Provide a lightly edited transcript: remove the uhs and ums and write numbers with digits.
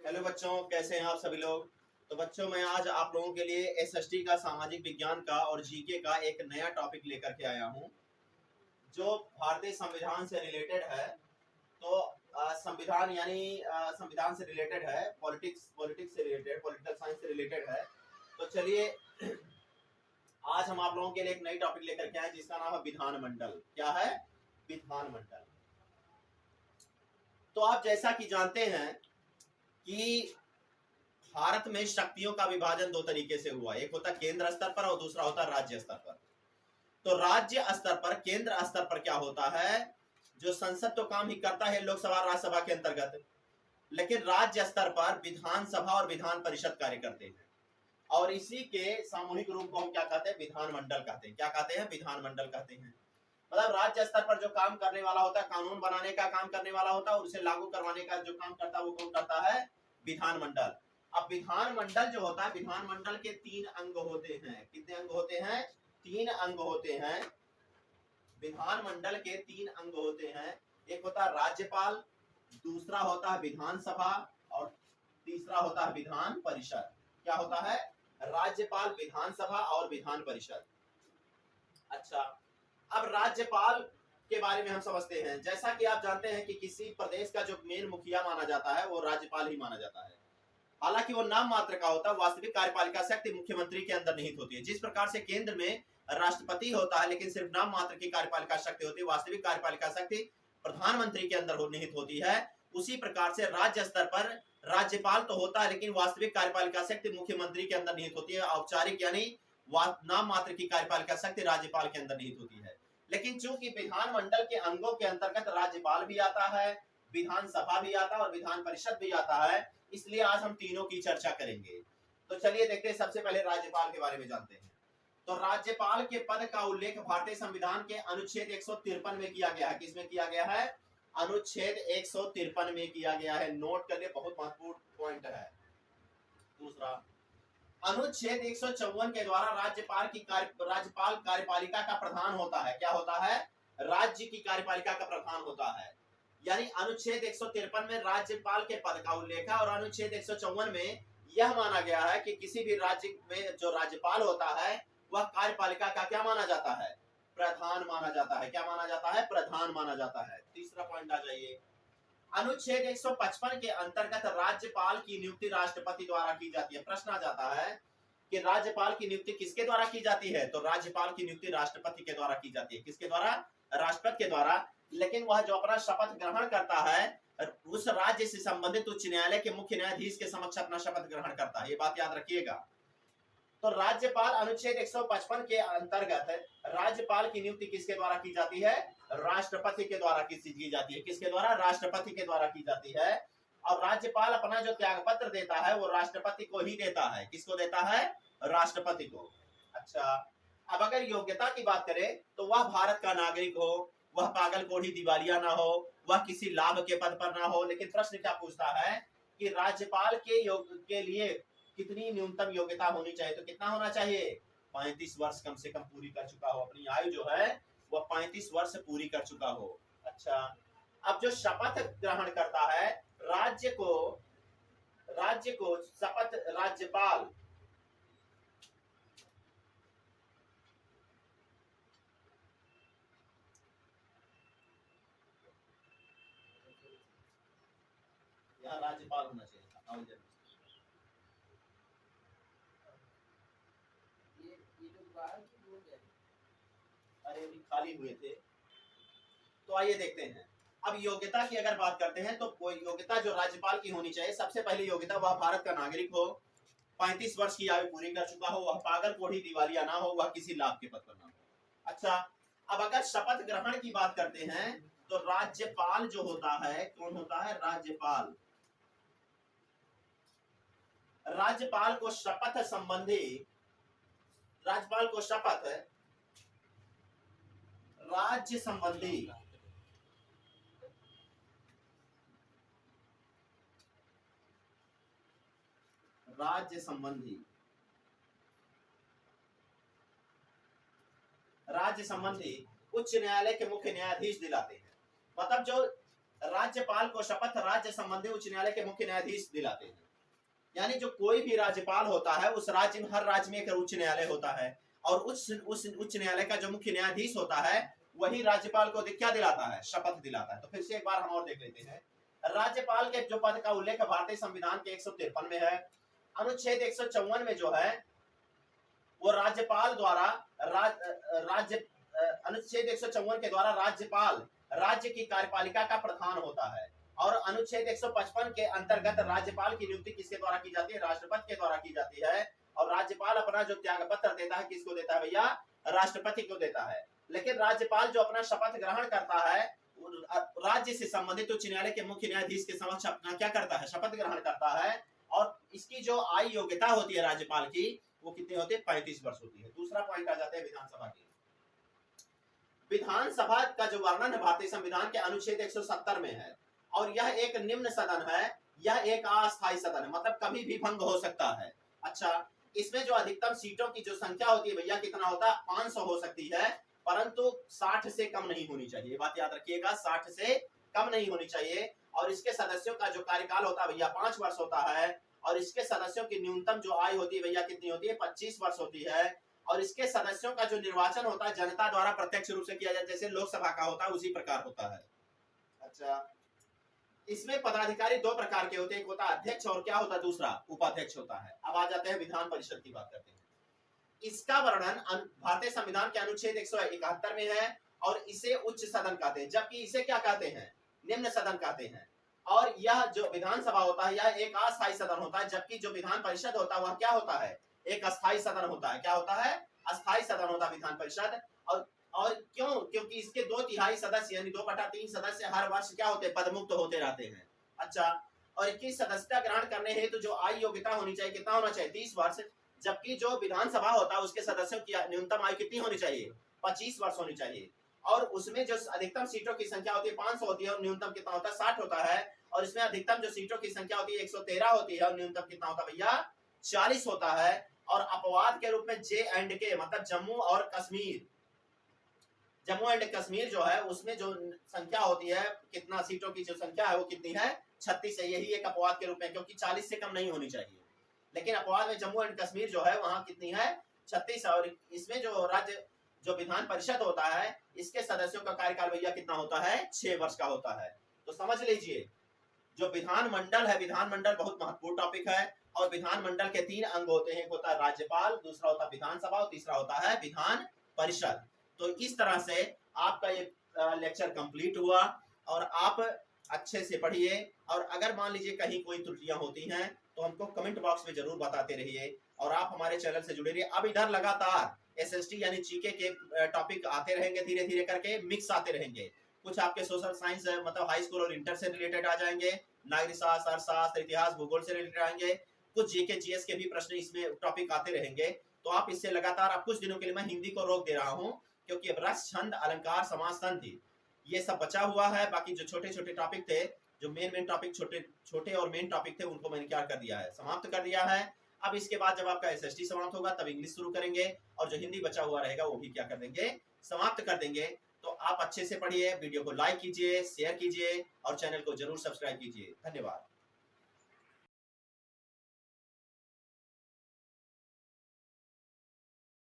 Hello बच्चों, कैसे हैं आप सभी लोग। तो बच्चों, मैं आज आप लोगों के लिए एसएसटी का, सामाजिक विज्ञान का और जीके का एक नया टॉपिक लेकर के आया हूं जो भारतीय संविधान से रिलेटेड है। तो संविधान यानी संविधान से रिलेटेड है, पॉलिटिक्स से रिलेटेड, पॉलिटिकल साइंस से रिलेटेड है। तो चलिए, आज हम आप लोगों के लिए एक नई टॉपिक लेकर के आए जिसका नाम है विधानमंडल। क्या है? विधानमंडल। तो आप जैसा कि जानते हैं कि भारत में शक्तियों का विभाजन दो तरीके से हुआ, एक होता केंद्र स्तर पर और दूसरा होता राज्य स्तर पर। तो राज्य स्तर पर, केंद्र स्तर पर क्या होता है, जो संसद तो काम ही करता है लोकसभा राज्यसभा के अंतर्गत, लेकिन राज्य स्तर पर विधानसभा और विधान परिषद कार्य करते हैं। और इसी के सामूहिक रूप को हम क्या कहते हैं? विधानमंडल कहते हैं। क्या कहते हैं? विधानमंडल कहते हैं। मतलब राज्य स्तर पर जो काम करने वाला होता है, कानून बनाने का काम करने वाला होता है और उसे लागू करवाने का जो काम करता है वो कौन करता है? विधानमंडल। अब विधानमंडल जो होता है, विधानमंडल के 3 अंग होते हैं। कितने अंग होते हैं? 3 अंग होते हैं। विधानमंडल के 3 अंग होते हैं। एक होता है राज्यपाल, दूसरा होता है विधानसभा और तीसरा होता है विधान परिषद। क्या होता है? राज्यपाल, विधानसभा और विधान परिषद। अच्छा, अब राज्यपाल के बारे में हम समझते हैं। जैसा कि आप जानते हैं कि किसी प्रदेश का जो मेन मुखिया माना जाता है वो राज्यपाल ही माना जाता है। हालांकि वो नाम मात्र का होता है, वास्तविक कार्यपालिका शक्ति मुख्यमंत्री के अंदर निहित होती है। जिस प्रकार से केंद्र में राष्ट्रपति होता है लेकिन सिर्फ नाम मात्र की कार्यपालिका शक्ति होती है, वास्तविक कार्यपालिका शक्ति प्रधानमंत्री के अंदर निहित होती है, उसी प्रकार से राज्य स्तर पर राज्यपाल तो होता है लेकिन वास्तविक कार्यपालिका शक्ति मुख्यमंत्री के अंदर निहित होती है। औपचारिक यानी नाम मात्र की कार्यपालिका शक्ति राज्यपाल के अंदर निहित होती है। लेकिन चूंकि विधानमंडल के अंगों के अंतर्गत राज्यपाल भी आता है, विधानसभा भी आता है और विधान परिषद भी आता है, इसलिए आज हम तीनों की चर्चा करेंगे। तो चलिए देखते हैं, सबसे पहले राज्यपाल के बारे में जानते हैं। तो राज्यपाल के पद का उल्लेख भारतीय संविधान के अनुच्छेद 153 में किया गया है। किसमें किया गया है? अनुच्छेद 153 में किया गया है। नोट कर लिए, बहुत महत्वपूर्ण पॉइंट है। दूसरा, अनुच्छेद 154 के द्वारा राज्यपाल कार्यपालिका का प्रधान होता है। क्या होता है? राज्य की कार्यपालिका का प्रधान होता है। यानी अनुच्छेद 153 में राज्यपाल के पद का उल्लेख है और अनुच्छेद 154 में यह माना गया है कि किसी भी राज्य में जो राज्यपाल होता है वह कार्यपालिका का क्या माना जाता है? प्रधान माना जाता है। क्या माना जाता है? प्रधान माना जाता है। तीसरा पॉइंट आ जाइए। अनुच्छेद 155 के अंतर्गत राज्यपाल की नियुक्ति राष्ट्रपति द्वारा की जाती है। प्रश्न आ जाता है कि राज्यपाल की नियुक्ति किसके द्वारा की जाती है? तो राज्यपाल की नियुक्ति राष्ट्रपति के द्वारा की जाती है। किसके द्वारा? राष्ट्रपति के द्वारा। लेकिन वह जो अपना शपथ ग्रहण करता है उस राज्य से संबंधित उच्च न्यायालय के मुख्य न्यायाधीश के समक्ष अपना शपथ ग्रहण करता है। ये बात याद रखिएगा। तो राज्यपाल, अनुच्छेद 155 के अंतर्गत राज्यपाल की नियुक्ति किसके द्वारा की जाती है? राष्ट्रपति के द्वारा की जाती है। किसके द्वारा? राष्ट्रपति के द्वारा की जाती है। और राज्यपाल अपना जो त्यागपत्र देता है वो राष्ट्रपति को ही देता है। किसको देता है? राष्ट्रपति को। अच्छा, अब अगर योग्यता की बात करें तो वह भारत का नागरिक हो, वह पागल कोढ़ी दिवालिया ना हो, वह किसी लाभ के पद पर ना हो। लेकिन प्रश्न क्या पूछता है कि राज्यपाल के लिए कितनी न्यूनतम योग्यता होनी चाहिए? तो कितना होना चाहिए? 35 वर्ष कम से कम पूरी कर चुका हो। अपनी आयु जो है वह 35 वर्ष पूरी कर चुका हो। अच्छा, अब जो शपथ ग्रहण करता है राज्य को शपथ राज्यपाल यहाँ राज्यपाल होना चाहिए था। अरे अभी खाली हुए थे। तो आइए देखते हैं। अब योग्यता की अगर बात करते हैं तो कोई योग्यता जो राज्यपाल की होनी चाहिए, सबसे पहली योग्यता वह भारत का नागरिक हो, 35 वर्ष की आयु पूरी कर चुका हो, वह पागल कोढ़ी दिवालिया ना हो, वह किसी लाभ के पद पर ना हो। अच्छा, अब अगर शपथ ग्रहण की बात करते हैं तो राज्यपाल जो होता है, कौन होता है? राज्यपाल। राज्यपाल को शपथ राज्य संबंधी उच्च न्यायालय के मुख्य न्यायाधीश दिलाते हैं। मतलब जो राज्यपाल को शपथ राज्य संबंधी उच्च न्यायालय के मुख्य न्यायाधीश दिलाते हैं। यानी जो कोई भी राज्यपाल होता है उस राज्य में, हर राज्य में एक उच्च न्यायालय होता है और उस उच्च न्यायालय का जो मुख्य न्यायाधीश होता है वही राज्यपाल को क्या दिलाता है, शपथ दिलाता है। तो फिर से एक बार हम और देख लेते हैं। राज्यपाल के जो पद का उल्लेख भारतीय संविधान के 153 में है। अनुच्छेद 154 में जो है वो राज्यपाल द्वारा अनुच्छेद 154 के द्वारा राज्यपाल राज्य की कार्यपालिका का प्रधान होता है और अनुच्छेद 155 के अंतर्गत राज्यपाल की नियुक्ति किसके द्वारा की जाती है, राष्ट्रपति के द्वारा की जाती है। और राज्यपाल अपना जो त्याग पत्र देता है किसको देता है भैया, राष्ट्रपति को देता है। लेकिन राज्यपाल जो अपना शपथ ग्रहण करता है राज्य से संबंधित उच्च न्यायालय के मुख्य न्यायाधीश के समक्ष अपना क्या करता है, शपथ ग्रहण करता है। और इसकी जो आयु योग्यता होती है राज्यपाल की वो कितनी होती है, 35 वर्ष होती है। दूसरा पॉइंट आ जाता है विधानसभा की। विधानसभा का जो वर्णन है भारतीय संविधान के अनुच्छेद 170 में है और यह एक निम्न सदन है, यह एक अस्थायी सदन है, मतलब कभी भी भंग हो सकता है। अच्छा, इसमें जो अधिकतम सीटों की जो संख्या होती है भैया कितना होता है, 500 हो सकती है, परंतु 60 से कम नहीं होनी चाहिए। बात याद रखिएगा, 60 से कम नहीं होनी चाहिए। और इसके सदस्यों का जो कार्यकाल होता है भैया 5 वर्ष होता है और इसके सदस्यों की न्यूनतम जो आयु होती है भैया कितनी होती है, 25 वर्ष होती है। और इसके सदस्यों का जो निर्वाचन होता है जनता द्वारा प्रत्यक्ष रूप से किया जाता है, जैसे लोकसभा का होता है उसी प्रकार होता है। अच्छा, इसमें पदाधिकारी दो प्रकार के होते हैं, एक होता है अध्यक्ष और क्या होता है दूसरा उपाध्यक्ष होता है। अब आ जाते हैं विधान परिषद की बात करते हैं। इसका वर्णन भारतीय संविधान के अनुच्छेद 171 में है और इसे उच्च सदन कहते हैं, जबकि इसे क्या कहते हैं, निम्न सदन कहते हैं। और यह जो विधानसभा होता है यह एक अस्थायी सदन होता है, जबकि जो विधान परिषद होता है वह क्या होता है, एक अस्थायी सदन होता है। क्या होता है, अस्थायी सदन होता है विधान परिषद। और क्यों, क्योंकि इसके 2/3 सदस्य यानी 2/3 सदस्य हर वर्ष क्या होते हैं, पदमुक्त होते रहते हैं। अच्छा, और इसकी सदस्यता ग्रहण करने हेतु जो आयु योग्यता होनी चाहिए, कितना होना चाहिए, 30 वर्ष। जबकि जो विधानसभा होता है उसके सदस्यों की न्यूनतम आयु कितनी होनी चाहिए, 25 वर्ष होनी चाहिए। और उसमें जो अधिकतम सीटों की संख्या होती है 500 होती है और न्यूनतम कितना होता है, 60 होता है। और इसमें अधिकतम जो सीटों की संख्या होती है 113 होती है और न्यूनतम कितना होता है भैया, 40 होता है। और अपवाद के रूप में J&K मतलब जम्मू और कश्मीर, जम्मू एंड कश्मीर जो है उसमें जो संख्या होती है, कितना सीटों की जो संख्या है वो कितनी है, 36 है। यही एक अपवाद के रूप में, क्योंकि 40 से कम नहीं होनी चाहिए। लेकिन अपवाद में जम्मू एंड कश्मीर जो है वहां कितनी है, 36 है। और इसमें जो राज्य जो विधान परिषद होता है इसके सदस्यों का कार्यकाल भैया कितना होता है, 6 वर्ष का होता है। तो समझ लीजिए जो विधानमंडल है, विधानमंडल बहुत महत्वपूर्ण टॉपिक है। और विधानमंडल के 3 अंग होते हैं, एक होता है राज्यपाल, दूसरा होता है विधानसभा और तीसरा होता है विधान परिषद। तो इस तरह से आपका ये लेक्चर कंप्लीट हुआ और आप अच्छे से पढ़िए। और अगर मान लीजिए कहीं कोई त्रुटियां होती हैं तो हमको कमेंट बॉक्स में जरूर बताते रहिए और आप हमारे चैनल से जुड़े रहिए। अब इधर लगातार एसएसटी यानी जीके के टॉपिक आते रहेंगे, धीरे धीरे करके मिक्स आते रहेंगे। कुछ आपके सोशल साइंस मतलब हाई स्कूल और इंटर से रिलेटेड आ जाएंगे, नागरिक शास्त्र, अर्थशास्त्र, इतिहास, भूगोल से रिलेटेड आएंगे, कुछ जीके जीएस के भी प्रश्न इसमें टॉपिक आते रहेंगे। तो आप इससे लगातार, अब कुछ दिनों के लिए मैं हिंदी को रोक दे रहा हूँ क्योंकि अब रस, छंद, अलंकार, समास, संधि ये सब बचा हुआ है। बाकी जो छोटे छोटे टॉपिक थे, जो मेन टॉपिक, छोटे और मेन टॉपिक थे, उनको मैंने क्या कर दिया है, समाप्त कर दिया है। अब इसके बाद जब आपका एसएसटी समाप्त होगा तब इंग्लिश शुरू करेंगे और जो हिंदी बचा हुआ रहेगा वो भी क्या कर देंगे, समाप्त कर देंगे। तो आप अच्छे से पढ़िए, वीडियो को लाइक कीजिए, शेयर कीजिए और चैनल को जरूर सब्सक्राइब कीजिए। धन्यवाद।